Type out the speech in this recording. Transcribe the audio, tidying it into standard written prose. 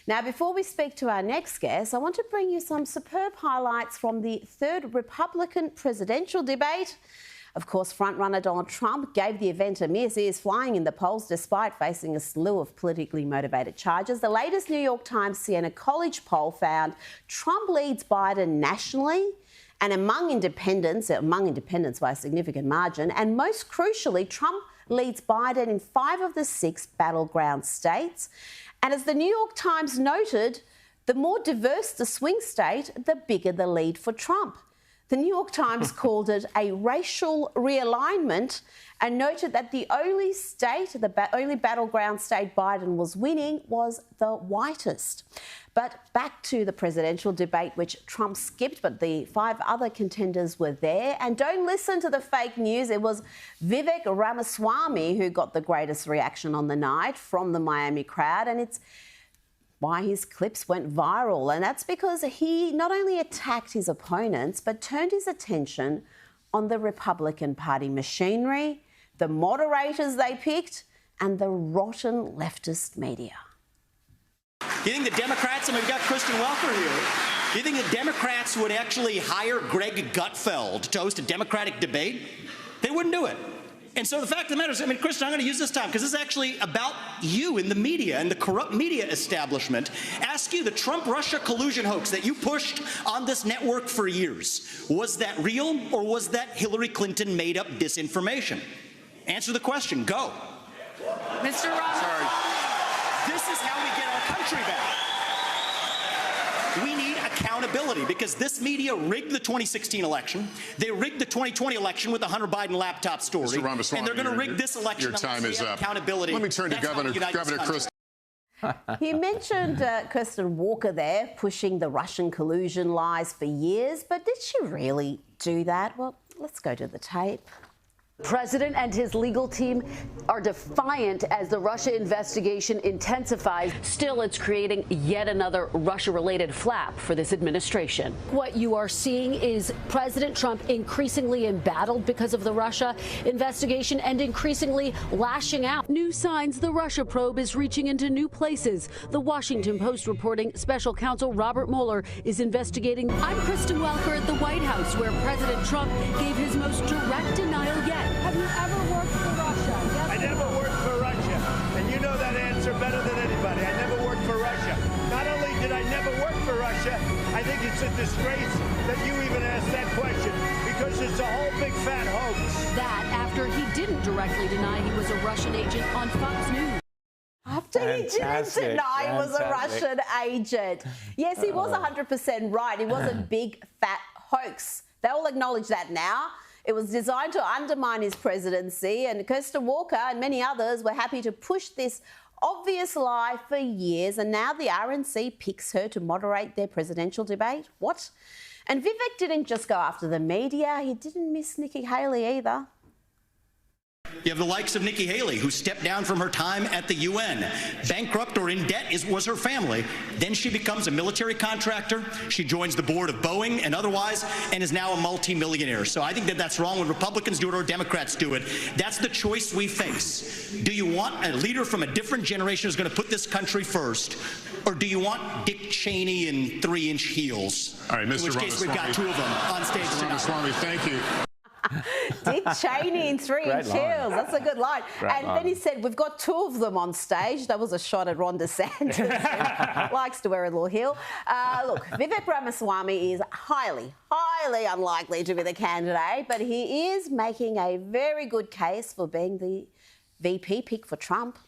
Now, before we speak to our next guest, I want to bring you some superb highlights from the third Republican presidential debate. Of course, frontrunner Donald Trump gave the event a miss. He is flying in the polls despite facing a slew of politically motivated charges. The latest New York Times Siena College poll found Trump leads Biden nationally and among independents by a significant margin. And most crucially, Trump leads Biden in 5 of the 6 battleground states. And as the New York Times noted, the more diverse the swing state, the bigger the lead for Trump. The New York Times called it a racial realignment and noted that the only only battleground state Biden was winning was the whitest. But back to the presidential debate, which Trump skipped, but the 5 other contenders were there. And don't listen to the fake news. It was Vivek Ramaswamy who got the greatest reaction on the night from the Miami crowd. And it's why his clips went viral. And that's because he not only attacked his opponents, but turned his attention on the Republican Party machinery, the moderators they picked, and the rotten leftist media. You think the Democrats, and we've got Kristen Welker here, you think the Democrats would actually hire Greg Gutfeld to host a Democratic debate? They wouldn't do it. And so the fact of the matter is, Kristen, I'm going to use this time because this is actually about you in the media and the corrupt media establishment. Ask you, the Trump-Russia collusion hoax that you pushed on this network for years, was that real or was that Hillary Clinton made up disinformation? Answer the question. Go. Mr. Ross. Sorry. This is how we get our country back. We need accountability because this media rigged the 2016 election. They rigged the 2020 election with the Hunter Biden laptop story. Mr. Ramaswamy, and they're going to rig this election. Your time is up. Accountability. Let me turn to Governor Christie. He mentioned Kristen Walker there pushing the Russian collusion lies for years, but did she really do that? Well, let's go to the tape. The president and his legal team are defiant as the Russia investigation intensifies. Still, it's creating yet another Russia-related flap for this administration. What you are seeing is President Trump increasingly embattled because of the Russia investigation and increasingly lashing out. New signs the Russia probe is reaching into new places. The Washington Post reporting special counsel Robert Mueller is investigating. I'm Kristen Welker at the White House, where President Trump gave his most direct denial yet. Have you ever worked for Russia? Yes. I never worked for Russia, and you know that answer better than anybody. I never worked for Russia. Not only did I never work for Russia, I think it's a disgrace that you even asked that question, because it's a whole big fat hoax. That after he didn't directly deny he was a Russian agent on Fox News. After he didn't deny he was a Russian agent. Yes, he was 100% right. It was a big fat hoax. They all acknowledge that now. It was designed to undermine his presidency, and Kristen Walker and many others were happy to push this obvious lie for years, and now the RNC picks her to moderate their presidential debate. What? And Vivek didn't just go after the media. He didn't miss Nikki Haley either. You have the likes of Nikki Haley, who stepped down from her time at the UN. Bankrupt or in debt was her family. Then she becomes a military contractor. She joins the board of Boeing and otherwise, and is now a multimillionaire. So I think that that's wrong when Republicans do it or Democrats do it. That's the choice we face. Do you want a leader from a different generation who's going to put this country first? Or do you want Dick Cheney in 3-inch heels? All right, Mr. In which case we've got 2 of them on stage tonight. Ramaswamy, thank you. Dick Cheney in 3-inch heels. That's a good line. Then he said, we've got 2 of them on stage. That was a shot at Ron DeSantis. Likes to wear a little heel. Look, Vivek Ramaswamy is highly unlikely to be the candidate, but he is making a very good case for being the VP pick for Trump.